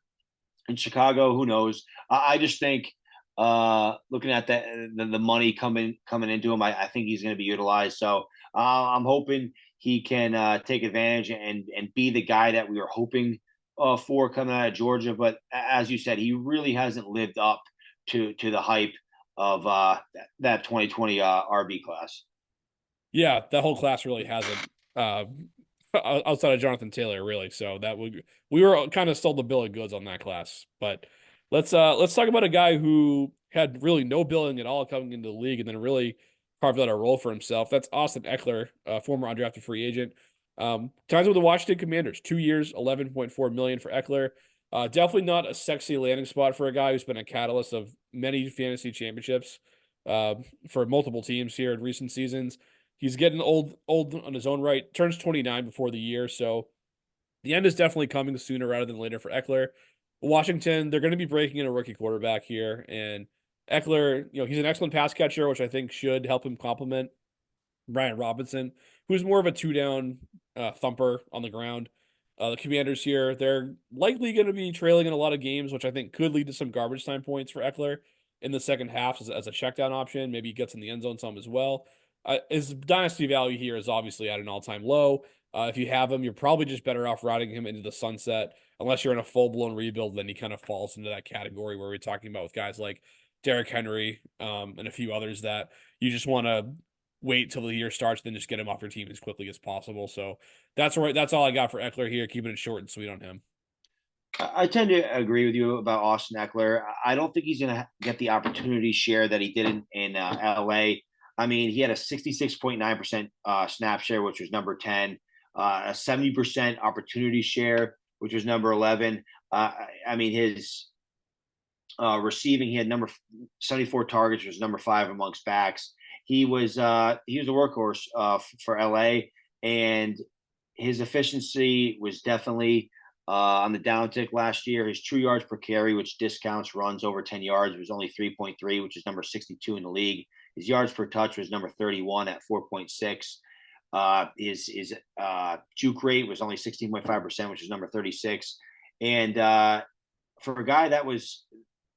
in Chicago? Who knows? I just think looking at the money coming into him, I think he's going to be utilized. So I'm hoping he can take advantage and be the guy that we were hoping for coming out of Georgia. But as you said, he really hasn't lived up to the hype of that 2020 RB class. Yeah, that whole class really hasn't. Uh, Outside of Jonathan Taylor, really. So we were kind of sold the bill of goods on that class. But let's talk about a guy who had really no billing at all coming into the league and then really carved out a role for himself. That's Austin Eckler, former undrafted free agent. Times with the Washington Commanders, 2 years, 11.4 million for Eckler. Definitely not a sexy landing spot for a guy who's been a catalyst of many fantasy championships for multiple teams here in recent seasons. He's getting old on his own right. Turns 29 before the year, so the end is definitely coming sooner rather than later for Eckler. Washington, they're going to be breaking in a rookie quarterback here, and Eckler, he's an excellent pass catcher, which I think should help him complement Brian Robinson, who's more of a two-down thumper on the ground. The Commanders here, they're likely going to be trailing in a lot of games, which I think could lead to some garbage time points for Eckler in the second half as a checkdown option. Maybe he gets in the end zone some as well. His dynasty value here is obviously at an all-time low. If you have him, you're probably just better off routing him into the sunset. Unless you're in a full-blown rebuild, then he kind of falls into that category where we're talking about with guys like Derrick Henry and a few others that you just want to wait till the year starts, then just get him off your team as quickly as possible. So that's right. That's all I got for Eckler here. Keeping it short and sweet on him. I tend to agree with you about Austin Eckler. I don't think he's going to get the opportunity share that he did in LA. I mean, he had a 66.9% snap share, which was number 10, a 70% opportunity share, which was number 11. I mean, his receiving, he had number 74 targets, which was number 5 amongst backs. He was a workhorse for LA, and his efficiency was definitely on the downtick last year. His true yards per carry, which discounts runs over 10 yards, was only 3.3, which is number 62 in the league. His yards per touch was number 31 at 4.6. His juke rate was only 16.5%, which is number 36. And for a guy that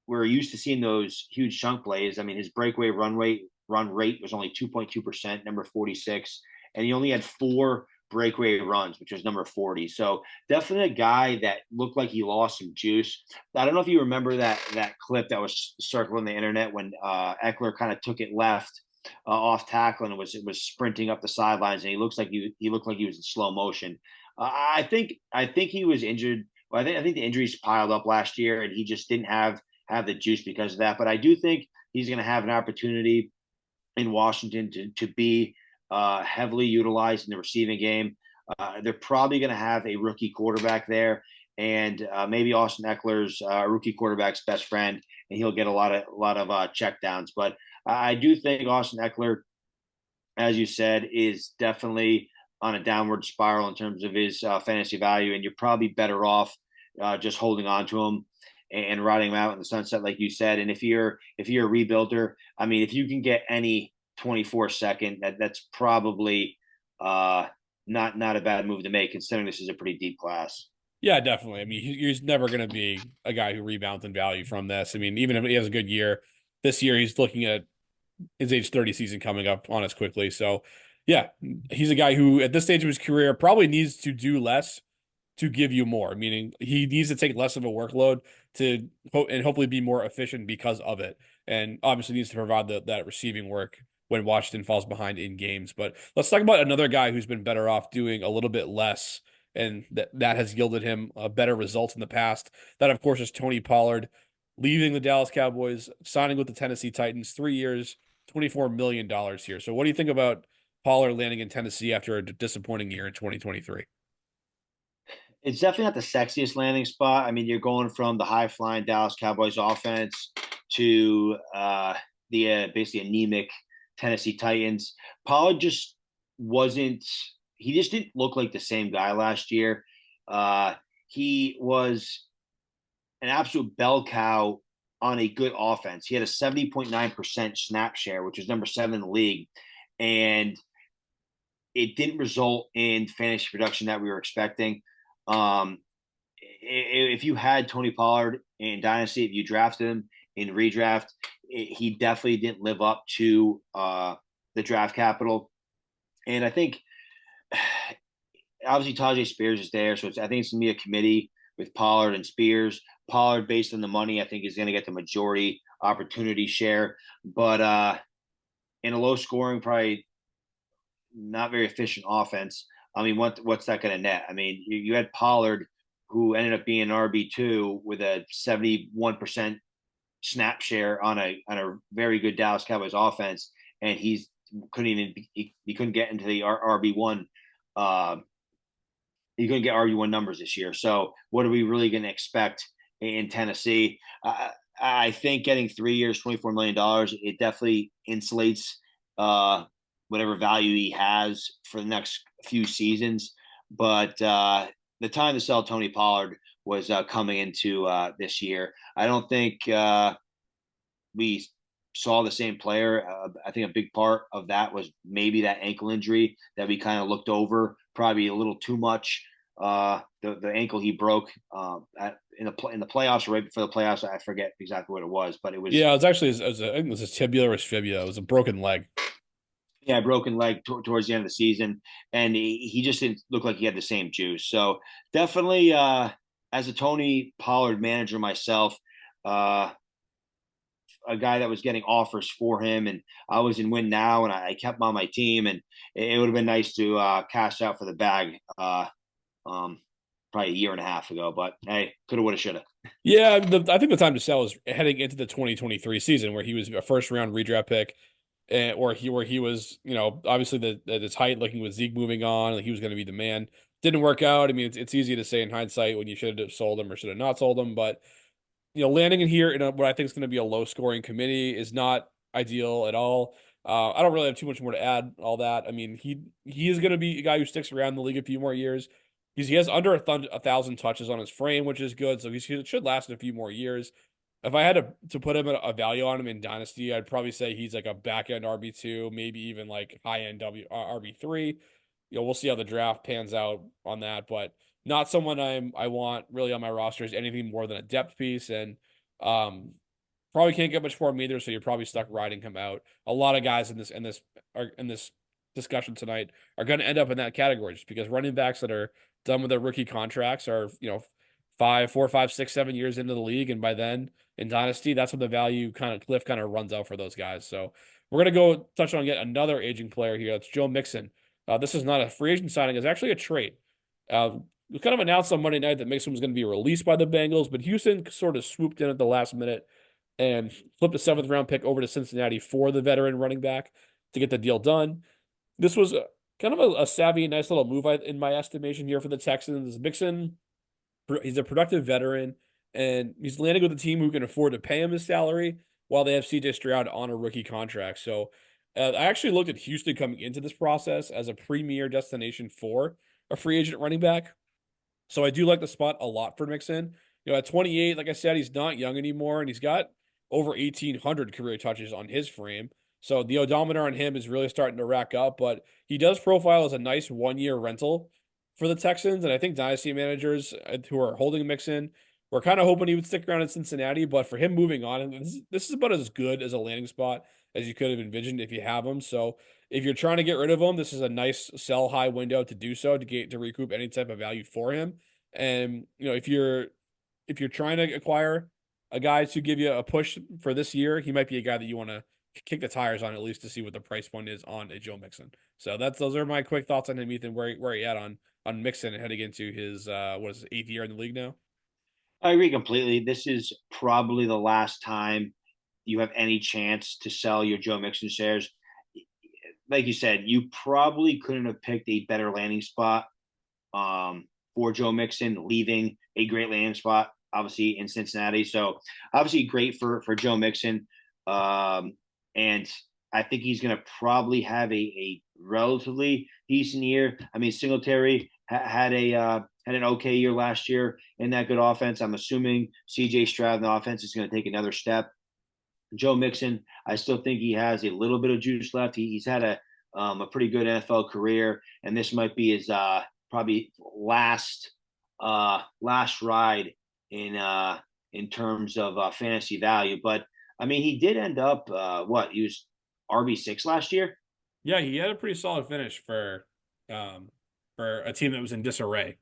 we're used to seeing those huge chunk plays. I mean, his breakaway run rate was only 2.2%, number 46. And he only had 4 breakaway runs, which was number 40. So definitely a guy that looked like he lost some juice. I don't know if you remember that clip that was circling the internet when Eckler kind of took it left off tackle and was sprinting up the sidelines, and he looked like he was in slow motion. I think he was injured. Well, I think the injuries piled up last year, and he just didn't have the juice because of that. But I do think he's going to have an opportunity in Washington to be heavily utilized in the receiving game. They're probably going to have a rookie quarterback there, and maybe Austin Eckler's rookie quarterback's best friend, and he'll get a lot of check downs. But I do think Austin Eckler, as you said, is definitely on a downward spiral in terms of his fantasy value, and you're probably better off just holding on to him and riding him out in the sunset, like you said. And if you're a rebuilder, I mean, if you can get any 24 second, that's probably not a bad move to make, considering this is a pretty deep class. Yeah, definitely. I mean, he's never going to be a guy who rebounds in value from this. I mean, even if he has a good year, this year he's looking at his age 30 season coming up on us quickly. So, yeah, he's a guy who at this stage of his career probably needs to do less to give you more, meaning he needs to take less of a workload to and hopefully be more efficient because of it. And obviously needs to provide that receiving work when Washington falls behind in games. But let's talk about another guy who's been better off doing a little bit less, and that has yielded him a better results in the past. That, of course, is Tony Pollard leaving the Dallas Cowboys, signing with the Tennessee Titans, 3 years, $24 million here. So what do you think about Pollard landing in Tennessee after a disappointing year in 2023? It's definitely not the sexiest landing spot. I mean, you're going from the high flying Dallas Cowboys offense to the basically anemic Tennessee Titans. Pollard just wasn't. He just didn't look like the same guy last year. He was an absolute bell cow on a good offense. He had a 70.9% snap share, which is number 7 in the league, and it didn't result in fantasy production that we were expecting. Um, if you had Tony Pollard in Dynasty, if you drafted him in redraft, he definitely didn't live up to the draft capital. And I think obviously Tajay Spears is there, so I think it's gonna be a committee with Pollard and Spears. Pollard, based on the money, I think is going to get the majority opportunity share, but in a low scoring, probably not very efficient offense. I mean, what's that going to net? I mean, you had Pollard, who ended up being an RB2 with a 71% snap share on a very good Dallas Cowboys offense, and he couldn't get into the RB1. He couldn't get RB1 numbers this year. So what are we really going to expect in Tennessee? I think getting 3 years, $24 million, it definitely insulates whatever value he has for the next few seasons. But the time to sell Tony Pollard was coming into this year. I don't think we saw the same player. I think a big part of that was maybe that ankle injury that we kind of looked over, probably a little too much. The ankle he broke in the playoffs or right before the playoffs, I forget exactly what it was, but it was Yeah, it was actually I think it was his tibia or his fibula. It was a broken leg. yeah, broken leg towards the end of the season, and he just didn't look like he had the same juice. So definitely, as a Tony Pollard manager myself, uh, a guy that was getting offers for him, and I was in win now, and I kept him on my team, and it would have been nice to cash out for the bag. Um, Probably a year and a half ago, but hey, coulda, woulda, shoulda. Yeah, I think the time to sell is heading into the 2023 season where he was a first round redraft pick, and where he was, obviously the his height, looking with Zeke moving on, like he was going to be the man. Didn't work out. I mean, it's easy to say in hindsight when you should have sold him or should have not sold him, but landing in here in what I think is going to be a low scoring committee is not ideal at all. I don't really have too much more to add. All that. I mean, he is going to be a guy who sticks around the league a few more years. He has under 1,000 touches on his frame, which is good. So he should last a few more years. If I had to put him a value on him in Dynasty, I'd probably say he's like a back end RB2, maybe even like high end RB3. We'll see how the draft pans out on that, but not someone I want really on my roster as anything more than a depth piece, and um, probably can't get much for him either. So you're probably stuck riding him out. A lot of guys in this discussion tonight are going to end up in that category just because running backs that are done with their rookie contracts are 4, 5, 6, 7 years into the league, and by then in Dynasty, that's when the value cliff kind of runs out for those guys. So we're gonna go touch on yet another aging player here. That's Joe Mixon. This is not a free agent signing; it's actually a trade. We kind of announced on Monday night that Mixon was going to be released by the Bengals, but Houston sort of swooped in at the last minute and flipped a 7th round pick over to Cincinnati for the veteran running back to get the deal done. This was kind of a savvy, nice little move in my estimation here for the Texans. Mixon, he's a productive veteran, and he's landing with a team who can afford to pay him his salary while they have CJ Stroud on a rookie contract. So I actually looked at Houston coming into this process as a premier destination for a free agent running back. So I do like the spot a lot for Mixon. At 28, like I said, he's not young anymore, and he's got over 1,800 career touches on his frame. So the odometer on him is really starting to rack up, but he does profile as a nice 1 year rental for the Texans. And I think dynasty managers who are holding Mixon were kind of hoping he would stick around in Cincinnati. But for him moving on, and this is about as good as a landing spot as you could have envisioned if you have him. So if you're trying to get rid of him, this is a nice sell high window to do so to recoup any type of value for him. And if you're trying to acquire a guy to give you a push for this year, he might be a guy that you want to kick the tires on at least to see what the price point is on a Joe Mixon. So those are my quick thoughts on him, Ethan. Where he at on Mixon and heading into his what is it, 8th year in the league now? I agree completely. This is probably the last time you have any chance to sell your Joe Mixon shares. Like you said, you probably couldn't have picked a better landing spot for Joe Mixon, leaving a great landing spot, obviously in Cincinnati. So obviously great for Joe Mixon, and I think he's going to probably have a relatively decent year. I mean, Singletary had an okay year last year in that good offense. I'm assuming CJ Stroud in the offense is going to take another step. Joe Mixon, I still think he has a little bit of juice left. He's had a pretty good NFL career, and this might be his probably last ride in terms of fantasy value. But I mean, he did end up what he was RB6 last year. Yeah, he had a pretty solid finish for a team that was in disarray.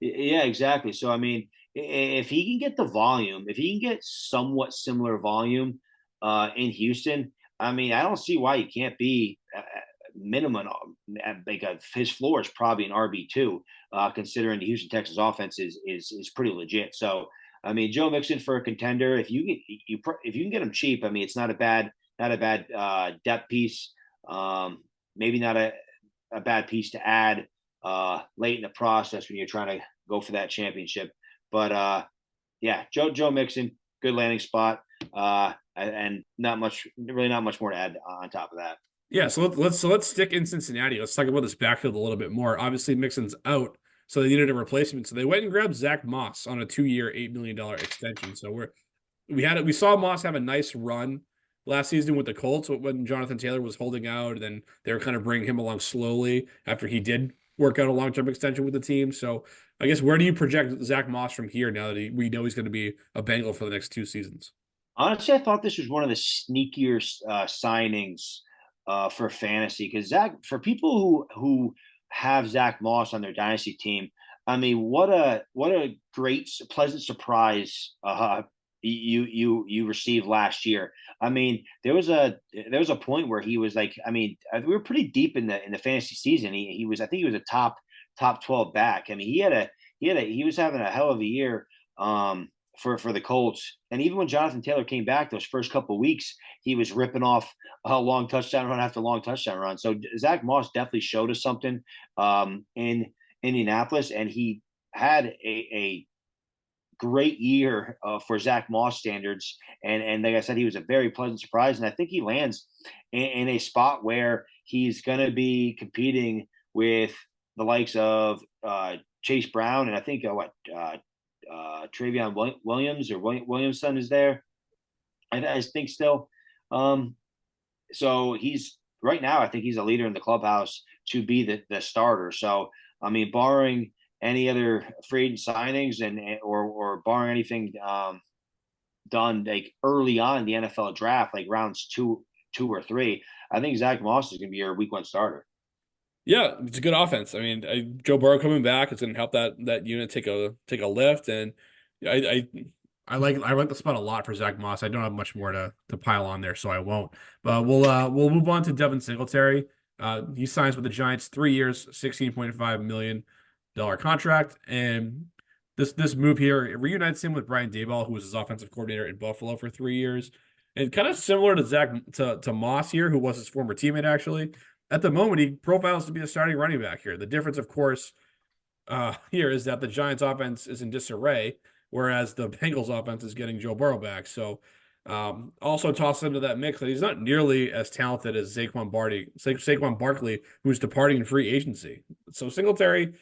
Yeah, exactly. So I mean, if he can get the volume, if he can get somewhat similar volume in Houston, I mean, I don't see why he can't be minimum. Like his floor is probably an RB2, considering the Houston Texans offense is pretty legit. So I mean, Joe Mixon for a contender, if you can get him cheap, I mean, it's not a bad depth piece. Maybe not a bad piece to add late in the process when you're trying to go for that championship. But yeah, Joe Mixon, good landing spot, and really not much more to add on top of that. Yeah, so let's stick in Cincinnati. Let's talk about this backfield a little bit more. Obviously, Mixon's out, so they needed a replacement. So they went and grabbed Zach Moss on a 2 year, $8 million extension. So we saw Moss have a nice run last season with the Colts when Jonathan Taylor was holding out, and then they were kind of bringing him along slowly after he did work out a long-term extension with the team. So I guess where do you project Zach Moss from here now that we know he's going to be a Bengal for the next 2 seasons? Honestly, I thought this was one of the sneakier signings for fantasy because for people who have Zach Moss on their dynasty team, I mean, what a great pleasant surprise you received last year. I mean, there was a point where he was like, I mean, we were pretty deep in the fantasy season. He was, I think he was a top 12 back. I mean, he was having a hell of a year. For the Colts. And even when Jonathan Taylor came back those first couple of weeks, he was ripping off a long touchdown run after long touchdown run. So Zach Moss definitely showed us something in Indianapolis, and he had a great year for Zach Moss standards. And like I said, he was a very pleasant surprise. And I think he lands in a spot where he's going to be competing with the likes of Chase Brown, and I think Travion Williams or Williamson is there. I think still. So he's right now. I think he's a leader in the clubhouse to be the starter. So I mean, barring any other free agent signings or barring anything done like early on in the NFL draft, like rounds two or three, I think Zach Moss is going to be your week 1 starter. Yeah, it's a good offense. I mean, Joe Burrow coming back, it's going to help that unit take a lift, and I I like the spot a lot for Zach Moss. I don't have much more to pile on there, so I won't. But we'll move on to Devin Singletary. He signs with the Giants, 3 years, $16.5 million contract, and this move here it reunites him with Brian Daboll, who was his offensive coordinator in Buffalo for 3 years, and kind of similar to Moss here, who was his former teammate actually. at the moment, he profiles to be a starting running back here. The difference, of course, here is that the Giants offense is in disarray, whereas the Bengals offense is getting Joe Burrow back. So also toss into that mix that he's not nearly as talented as Saquon Barkley, who's departing in free agency. So Singletary,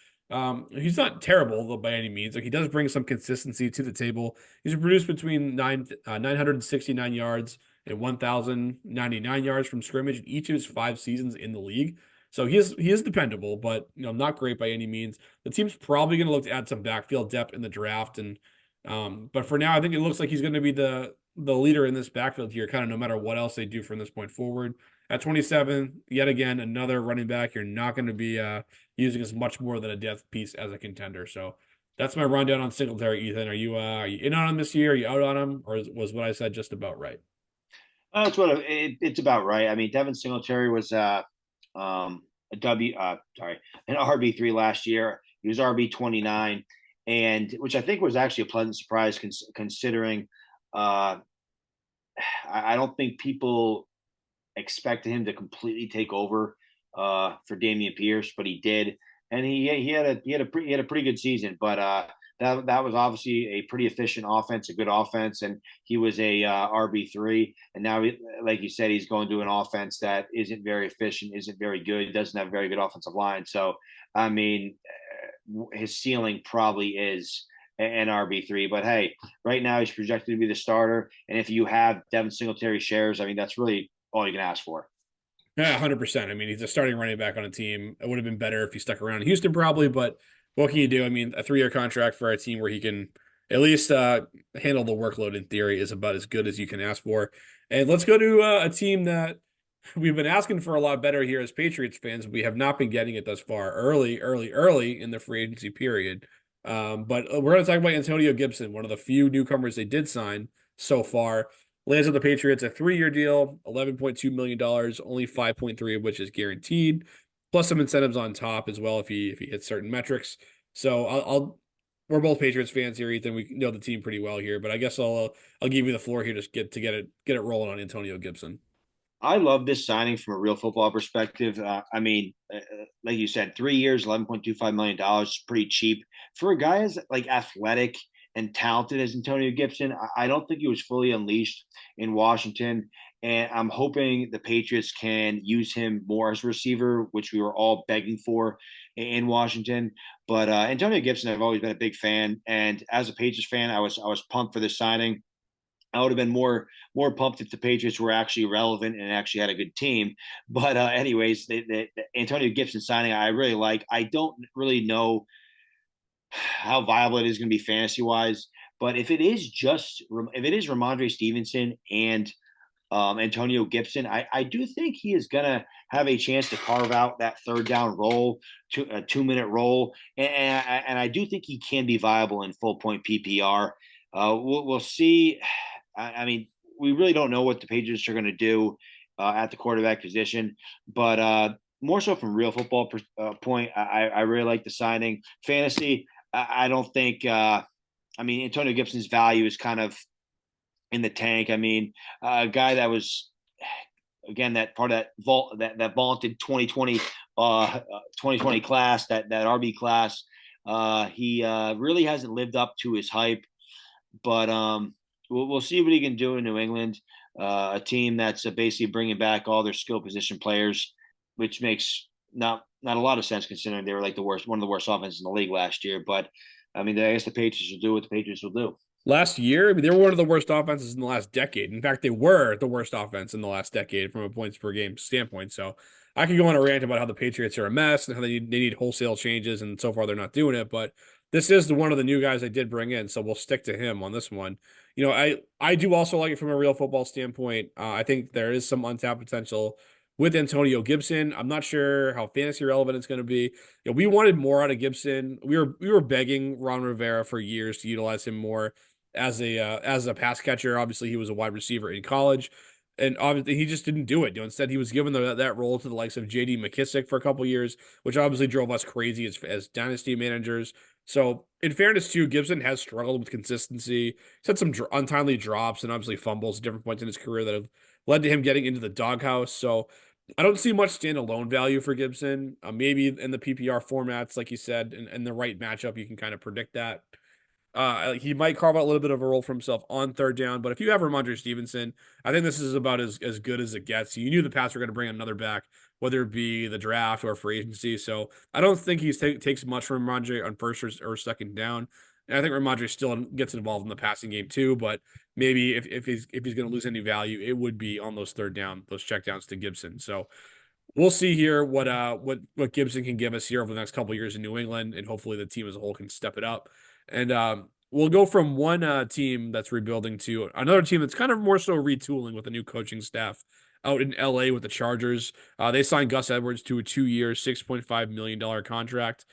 he's not terrible though by any means. Like he does bring some consistency to the table. He's produced between 969 yards and 1,099 yards from scrimmage in each of his 5 seasons in the league. So he is dependable, but not great by any means. The team's probably going to look to add some backfield depth in the draft, and but for now, I think it looks like he's going to be the leader in this backfield here, kind of no matter what else they do from this point forward. At 27, yet again, another running back you're not going to be using as much more than a depth piece as a contender. So that's my rundown on Singletary. Ethan, are you in on him this year? Are you out on him, or was what I said just about right? That's it's about right. I mean, Devin Singletary was a an RB3 last year. He was RB 29, and which I think was actually a pleasant surprise considering. Uh, I don't think people expected him to completely take over for Damian Pierce, but he did, and he had a pretty good season. But that was obviously a pretty efficient offense, a good offense, and he was a RB3. And now, like you said, he's going to an offense that isn't very efficient, isn't very good, doesn't have a very good offensive line. So, I mean, his ceiling probably is an RB3. But hey, right now he's projected to be the starter, and if you have Devin Singletary shares, I mean, that's really all you can ask for. Yeah, 100%. I mean, he's a starting running back on a team. It would have been better if he stuck around in Houston, probably, but what can you do? I mean, a 3-year contract for a team where he can at least handle the workload in theory is about as good as you can ask for. And let's go to a team that we've been asking for a lot better here as Patriots fans. We have not been getting it thus far, early in the free agency period. But we're going to talk about Antonio Gibson, one of the few newcomers they did sign so far. Lands with the Patriots a 3-year deal, $11.2 million, only 5.3 of which is guaranteed, plus some incentives on top as well if he hits certain metrics. So we're both Patriots fans here, Ethan. We know the team pretty well here, but I guess I'll give you the floor here just get it rolling on Antonio Gibson. I love this signing from a real football perspective. I mean, like you said, 3 years, $11.25 million, pretty cheap for a guy as like athletic and talented as Antonio Gibson. I don't think he was fully unleashed in Washington, and I'm hoping the Patriots can use him more as a receiver, which we were all begging for in Washington. But Antonio Gibson, I've always been a big fan, and as a Patriots fan, I was pumped for this signing. I would have been more pumped if the Patriots were actually relevant and actually had a good team. But anyways, the Antonio Gibson signing I really like. I don't really know how viable it is going to be fantasy wise, but if it is Ramondre Stevenson and Antonio Gibson, I do think he is going to have a chance to carve out that third down role, to a 2 minute role, and I do think he can be viable in full point PPR. We'll see. I mean, we really don't know what the Patriots are going to do at the quarterback position, but more so from real football point, I really like the signing. Fantasy, I don't think. I mean, Antonio Gibson's value is kind of in the tank. I mean, a guy that was again that part of that vaunted 2020 class, that RB class. He really hasn't lived up to his hype, but we'll see what he can do in New England, a team that's basically bringing back all their skill position players, which makes not a lot of sense considering they were like one of the worst offenses in the league last year. But I mean, I guess the Patriots will do what the Patriots will do. Last year, I mean, they were one of the worst offenses in the last decade. In fact, they were the worst offense in the last decade from a points per game standpoint. So I could go on a rant about how the Patriots are a mess and how they need wholesale changes, and so far they're not doing it. But this is one of the new guys they did bring in, so we'll stick to him on this one. I do also like it from a real football standpoint. I think there is some untapped potential with Antonio Gibson. I'm not sure how fantasy relevant it's going to be. We wanted more out of Gibson. We were begging Ron Rivera for years to utilize him more as a pass catcher. Obviously, he was a wide receiver in college, and obviously he just didn't do it. Instead, he was given that role to the likes of J.D. McKissick for a couple years, which obviously drove us crazy as dynasty managers. So, in fairness to Gibson, has struggled with consistency. He's had some untimely drops and obviously fumbles at different points in his career that have led to him getting into the doghouse. So, I don't see much standalone value for Gibson. Maybe in the PPR formats, like you said, in the right matchup, you can kind of predict that. He might carve out a little bit of a role for himself on third down, but if you have Ramondre Stevenson, I think this is about as good as it gets. You knew the Pats were going to bring another back, whether it be the draft or free agency. So I don't think he takes much from Ramondre on first or second down. And I think Ramondre still gets involved in the passing game too, but maybe if he's going to lose any value, it would be on those third down, those checkdowns to Gibson. So we'll see here what Gibson can give us here over the next couple of years in New England, and hopefully the team as a whole can step it up. And we'll go from one team that's rebuilding to another team that's kind of more so retooling with a new coaching staff out in LA with the Chargers. They signed Gus Edwards to a 2-year, $6.5 million contract.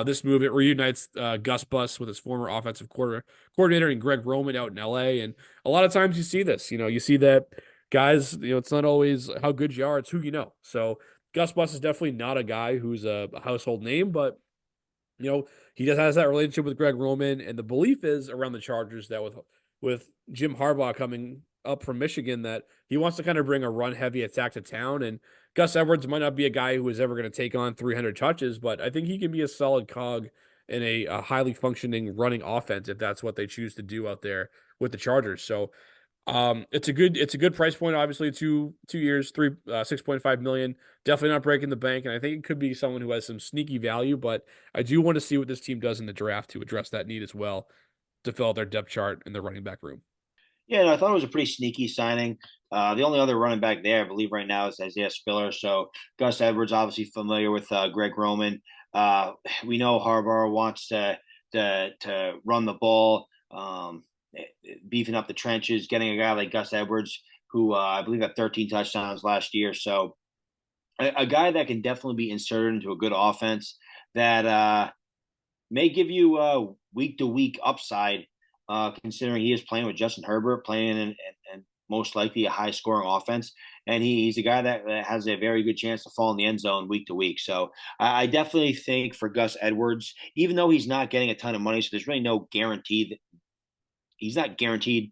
This move it reunites Gus Bus with his former offensive coordinator and Greg Roman out in LA. And a lot of times you see this, you see that guys, it's not always how good you are, it's who you know. So Gus Bus is definitely not a guy who's a household name, but he just has that relationship with Greg Roman, and the belief is around the Chargers that with Jim Harbaugh coming up from Michigan, that he wants to kind of bring a run heavy attack to town. And Gus Edwards might not be a guy who is ever going to take on 300 touches, but I think he can be a solid cog in a highly functioning running offense if that's what they choose to do out there with the Chargers. So it's a good price point. Obviously, 2 years, 6.5 million. Definitely not breaking the bank, and I think it could be someone who has some sneaky value. But I do want to see what this team does in the draft to address that need as well to fill out their depth chart in the running back room. Yeah, no, I thought it was a pretty sneaky signing. The only other running back there, I believe, right now is Isaiah Spiller. So Gus Edwards, obviously familiar with Greg Roman. Uh, we know Harbaugh wants to run the ball, beefing up the trenches, getting a guy like Gus Edwards, who I believe had 13 touchdowns last year. So a guy that can definitely be inserted into a good offense that may give you week to week upside, considering he is playing with Justin Herbert, playing in most likely a high scoring offense. And he's a guy that has a very good chance to fall in the end zone week to week. So I definitely think for Gus Edwards, even though he's not getting a ton of money, so there's really no guarantee that he's not guaranteed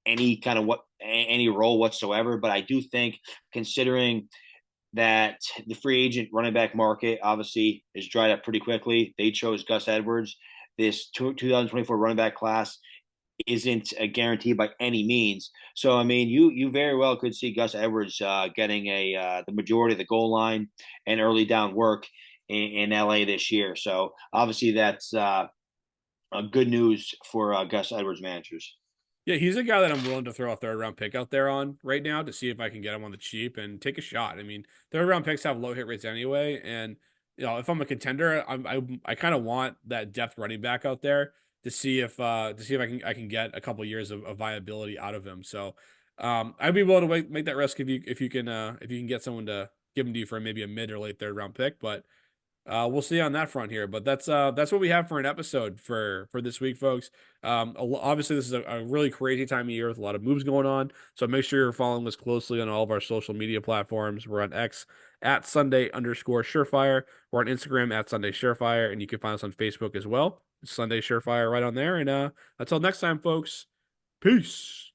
any kind of any role whatsoever. But I do think, considering that the free agent running back market obviously is dried up pretty quickly. They chose Gus Edwards. This 2024 running back class isn't a guarantee by any means. So I mean, you very well could see Gus Edwards getting the majority of the goal line and early down work in LA this year. So obviously that's good news for Gus Edwards managers. Yeah, he's a guy that I'm willing to throw a third round pick out there on right now to see if I can get him on the cheap and take a shot. I mean, third round picks have low hit rates anyway, and if I'm a contender, I kind of want that depth running back out there to see if I can get a couple years of viability out of him. So I'd be willing to make that risk if you can get someone to give him to you for maybe a mid or late third round pick, but we'll see on that front here, but that's what we have for an episode for this week, folks. Obviously, this is a really crazy time of year with a lot of moves going on, so make sure you're following us closely on all of our social media platforms. We're on X at Sunday_Surefire. We're on Instagram at Sunday Surefire, and you can find us on Facebook as well. Sunday Surefire right on there. And until next time, folks, peace.